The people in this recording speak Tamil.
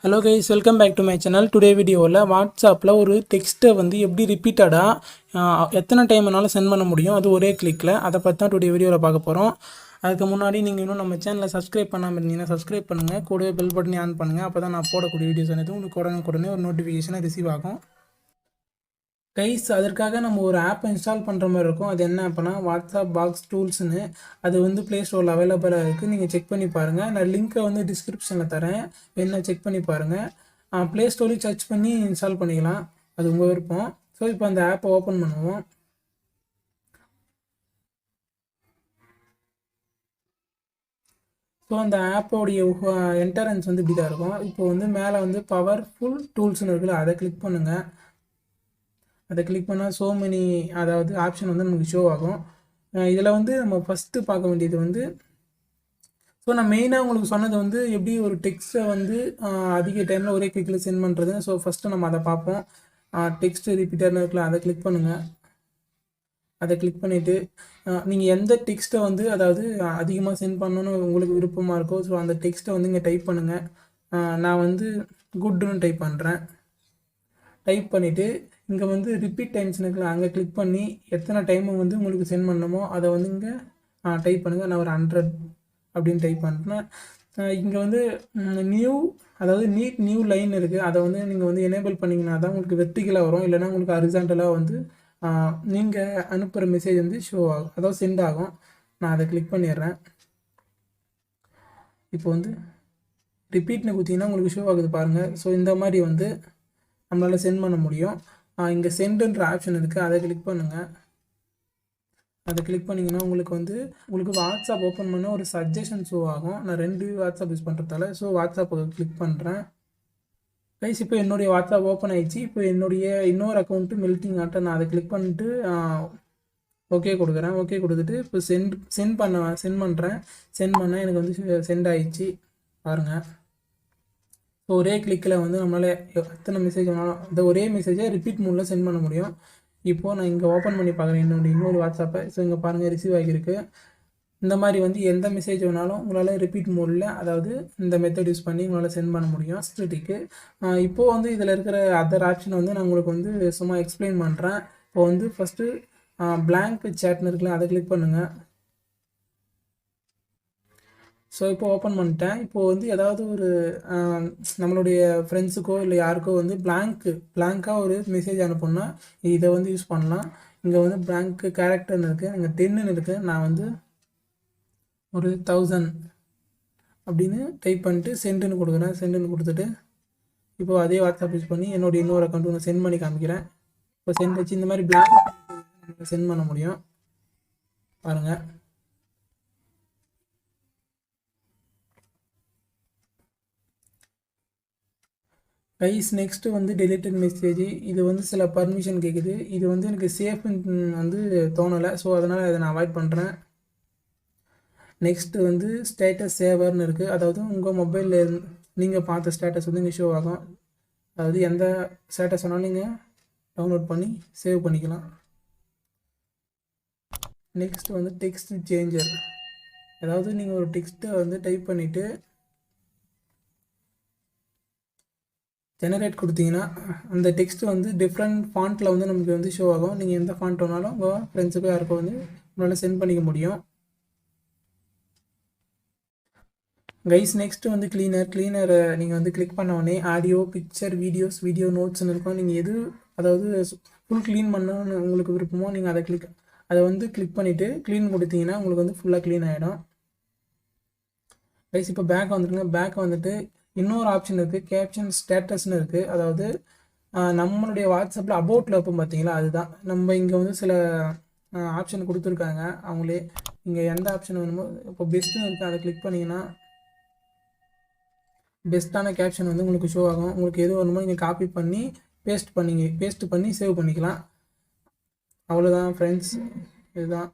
Hello guys, welcome back to my channel. Today வீடியோவில் வாட்ஸ்அப்பில் ஒரு டெக்ஸ்ட்டை வந்து எப்படி ரிப்பீட்டடாக எத்தனை டைம் வேணாலும் சென்ட் பண்ண முடியும், அது ஒரே கிளிக்கில். அதை பற்றி தான் டுடே வீடியோவில் பார்க்க போகிறோம். அதுக்கு முன்னாடி நீங்கள் இன்னும் நம்ம சேனலை சப்ஸ்கிரைப் பண்ணாமல் இருந்தீங்கன்னா சப்ஸ்கிரைப் பண்ணுங்கள், கூடவே பெல் பட்டனே ஆன் பண்ணுங்கள். அப்போ தான் நான் போடக்கூடிய வீடியோஸ் அனைத்தும் உங்களுக்கு உடனே ஒரு நோட்டிஃபிகேஷனாக ரிசீவ் ஆகும். கைஸ், அதற்காக நம்ம ஒரு ஆப் இன்ஸ்டால் பண்ணுற மாதிரி இருக்கும். அது என்ன ஆப்னா வாட்ஸ்அப் பாக்ஸ் டூல்ஸ்னு. அது வந்து ப்ளே ஸ்டோரில் அவைலபிளாக இருக்குது. நீங்கள் செக் பண்ணி பாருங்கள். நான் லிங்க்கை வந்து டிஸ்கிரிப்ஷனில் தரேன், என்ன செக் பண்ணி பாருங்கள். ப்ளே ஸ்டோரில் சர்ச் பண்ணி இன்ஸ்டால் பண்ணிக்கலாம், அது உங்கள் விருப்பம். ஸோ இப்போ அந்த ஆப்பை ஓப்பன் பண்ணுவோம். ஸோ அந்த ஆப்போடைய என்ட்ரன்ஸ் வந்து இப்படி தான் இருக்கும். இப்போ வந்து மேலே வந்து பவர்ஃபுல் டூல்ஸ்னு இருக்குல்ல, அதை கிளிக் பண்ணுங்கள். அதை கிளிக் பண்ணால் ஸோ மெனி அதாவது ஆப்ஷன் வந்து நமக்கு ஷோ ஆகும். இதில் வந்து நம்ம ஃபஸ்ட்டு பார்க்க வேண்டியது வந்து, ஸோ நான் மெயினாக உங்களுக்கு சொன்னது வந்து எப்படி ஒரு டெக்ஸ்ட்டை வந்து அதிக டைமில் ஒரே கிளிக்கில் சென்ட் பண்ணுறது. ஸோ ஃபஸ்ட்டு நம்ம அதை பார்ப்போம். டெக்ஸ்ட் ரிப்பீட்டர்னு இருக்குல்ல, அதை கிளிக் பண்ணுங்கள். அதை கிளிக் பண்ணிவிட்டு நீங்கள் எந்த டெக்ஸ்ட்டை வந்து அதாவது அதிகமாக சென்ட் பண்ணணுன்னு உங்களுக்கு விருப்பமாக இருக்கோ, ஸோ அந்த டெக்ஸ்ட்டை வந்து இங்கே டைப் பண்ணுங்கள். நான் வந்து குட்னு டைப் பண்ணுறேன். டைப் பண்ணிவிட்டு இங்கே வந்து ரிப்பீட் டைம்ஸ்னு இருக்குல்ல, அங்கே கிளிக் பண்ணி எத்தனை டைமு வந்து உங்களுக்கு சென்ட் பண்ணணுமோ அதை வந்து இங்கே டைப் பண்ணுங்கள். நான் ஒரு 100 அப்படின்னு டைப் பண்ணுறேன். இங்கே வந்து நியூ அதாவது நீட் நியூ லைன் இருக்குது. அதை வந்து நீங்கள் வந்து எனேபிள் பண்ணிங்கன்னா தான் உங்களுக்கு வெர்டிகலாக வரும், இல்லைனா உங்களுக்கு ஹரிசாண்டலாக வந்து நீங்கள் அனுப்புகிற மெசேஜ் வந்து ஷோ ஆகும், அதாவது சென்ட் ஆகும். நான் அதை கிளிக் பண்ணிடுறேன். இப்போ வந்து ரிப்பீட்னு கொடுத்தீங்கன்னா உங்களுக்கு ஷோ ஆகுது பாருங்கள். ஸோ இந்த மாதிரி வந்து நம்மளால் சென்ட் பண்ண முடியும். இங்கே சென்டுன்ற ஆப்ஷன் இருக்குது, அதை கிளிக் பண்ணுங்கள். அதை கிளிக் பண்ணிங்கன்னா உங்களுக்கு வாட்ஸ்அப் ஓப்பன் பண்ண ஒரு சஜஷன் ஷோ ஆகும். நான் 2 வாட்ஸ்அப் யூஸ் பண்ணுறதால ஸோ வாட்ஸ்அப்பை கிளிக் பண்ணுறேன். கைஸ், இப்போ என்னுடைய வாட்ஸ்அப் ஓப்பன் ஆகிடுச்சு. இப்போ என்னுடைய இன்னொரு அக்கௌண்ட்டு மெல்ட்டிங் ஆட்டை நான் அதை கிளிக் பண்ணிட்டு ஓகே கொடுக்குறேன். ஓகே கொடுத்துட்டு இப்போ சென்ட் பண்ணுறேன். சென்ட் பண்ணால் எனக்கு வந்து சென்ட் ஆகிடுச்சு பாருங்கள். ஸோ ஒரே கிளிக்கில் வந்து நம்மளால் எத்தனை மெசேஜ் வேணாலும் இந்த ஒரே மெசேஜை ரிப்பீட் மூடில் சென்ட் பண்ண முடியும். இப்போது நான் இங்கே ஓப்பன் பண்ணி பார்க்குறேன் என்னுடைய இன்னொரு வாட்ஸ்அப்பை. ஸோ இங்கே பாருங்கள், ரிசீவ் ஆகியிருக்கு. இந்த மாதிரி வந்து எந்த மெசேஜ் வேணாலும் உங்களால் ரிப்பீட் மோடில் அதாவது இந்த மெத்தட் யூஸ் பண்ணி உங்களால் சென்ட் பண்ண முடியும் ஸ்ட்ரிட்டிக்கு. இப்போது வந்து இதில் இருக்கிற அதர் ஆப்ஷன் வந்து நான் உங்களுக்கு வந்து சும்மா எக்ஸ்பிளைன் பண்ணுறேன். இப்போ வந்து ஃபஸ்ட்டு பிளாங்க் சேட்னு இருக்குல்ல, அதை கிளிக் பண்ணுங்கள். ஸோ இப்போ ஓப்பன் பண்ணிட்டேன். இப்போது வந்து ஏதாவது ஒரு நம்மளுடைய ஃப்ரெண்ட்ஸுக்கோ இல்லை யாருக்கோ வந்து பிளாங்காக ஒரு மெசேஜ் அனுப்பணும்னா இதை வந்து யூஸ் பண்ணலாம். இங்கே வந்து பிளாங்க் கேரக்டர்னு இருக்குது, இங்கே 10ன்னு இருக்குது. நான் வந்து ஒரு 1000 அப்படின்னு டைப் பண்ணிட்டு சென்டுன்னு கொடுக்குறேன். சென்டுன்னு கொடுத்துட்டு இப்போது அதே வாட்ஸ்அப் யூஸ் பண்ணி என்னுடைய இன்னொரு அக்கௌண்ட்டு நான் சென்ட் பண்ணி காமிக்கிறேன். இப்போ சென்ட் வச்சு இந்த மாதிரி பிளாங்க் சென்ட் பண்ண முடியும் பாருங்கள். கைஸ், நெக்ஸ்ட்டு வந்து டெலிட்டட் மெசேஜ். இது வந்து சில பர்மிஷன் கேட்குது. இது வந்து எனக்கு சேஃப்னு வந்து தோணலை, ஸோ அதனால் அதை நான் அவாய்ட் பண்ணுறேன். நெக்ஸ்ட்டு வந்து ஸ்டேட்டஸ் சேவர்னு இருக்குது. அதாவது உங்கள் மொபைலில் நீங்கள் பார்த்த ஸ்டேட்டஸ் வந்து இங்கே ஷோ ஆகும். அதாவது எந்த ஸ்டேட்டஸ் வேணாலும் நீங்கள் டவுன்லோட் பண்ணி சேவ் பண்ணிக்கலாம். நெக்ஸ்ட்டு வந்து டெக்ஸ்ட் சேஞ்சர். அதாவது நீங்கள் ஒரு டெக்ஸ்ட்டை வந்து டைப் பண்ணிவிட்டு ஜெனரேட் கொடுத்தீங்கன்னா அந்த டெக்ஸ்ட் வந்து டிஃப்ரெண்ட் ஃபாண்ட்டில் வந்து நமக்கு வந்து ஷோ ஆகும். நீங்கள் எந்த ஃபாண்ட் வேணாலும் உங்கள் ஃப்ரெண்ட்ஸுக்கோ யாருக்கோ வந்து உங்களால் சென்ட் பண்ணிக்க முடியும். கைஸ், நெக்ஸ்ட்டு வந்து கிளீனரை நீங்கள் வந்து கிளிக் பண்ண உடனே ஆடியோ, பிக்சர், வீடியோ நோட்ஸ்னு இருக்கும். நீங்கள் எது அதாவது ஃபுல் க்ளீன் பண்ணணும்னு உங்களுக்கு விருப்பமோ நீங்கள் அதை வந்து கிளிக் பண்ணிவிட்டு க்ளீன் கொடுத்தீங்கன்னா உங்களுக்கு வந்து ஃபுல்லாக க்ளீன் ஆகிடும். கைஸ், இப்போ பேக் வந்துடுங்க. பேக் வந்துட்டு இன்னொரு ஆப்ஷன் இருக்குது, கேப்ஷன் ஸ்டேட்டஸ்னு இருக்குது. அதாவது நம்மளுடைய வாட்ஸ்அப்பில் அபவுட்டில் வைப்போம் பார்த்தீங்களா, அதுதான். நம்ம இங்கே வந்து சில ஆப்ஷன் கொடுத்துருக்காங்க அவங்களே. இங்கே எந்த ஆப்ஷன் வேணுமோ இப்போ பெஸ்ட்டுன்னு இருக்குது, அதை கிளிக் பண்ணிங்கன்னா பெஸ்ட்டான கேப்ஷன் வந்து உங்களுக்கு ஷோ ஆகும். உங்களுக்கு எது வேணுமோ நீங்கள் காப்பி பண்ணி பேஸ்ட் பண்ணி சேவ் பண்ணிக்கலாம். அவ்வளோதான் ஃப்ரெண்ட்ஸ், இதுதான்.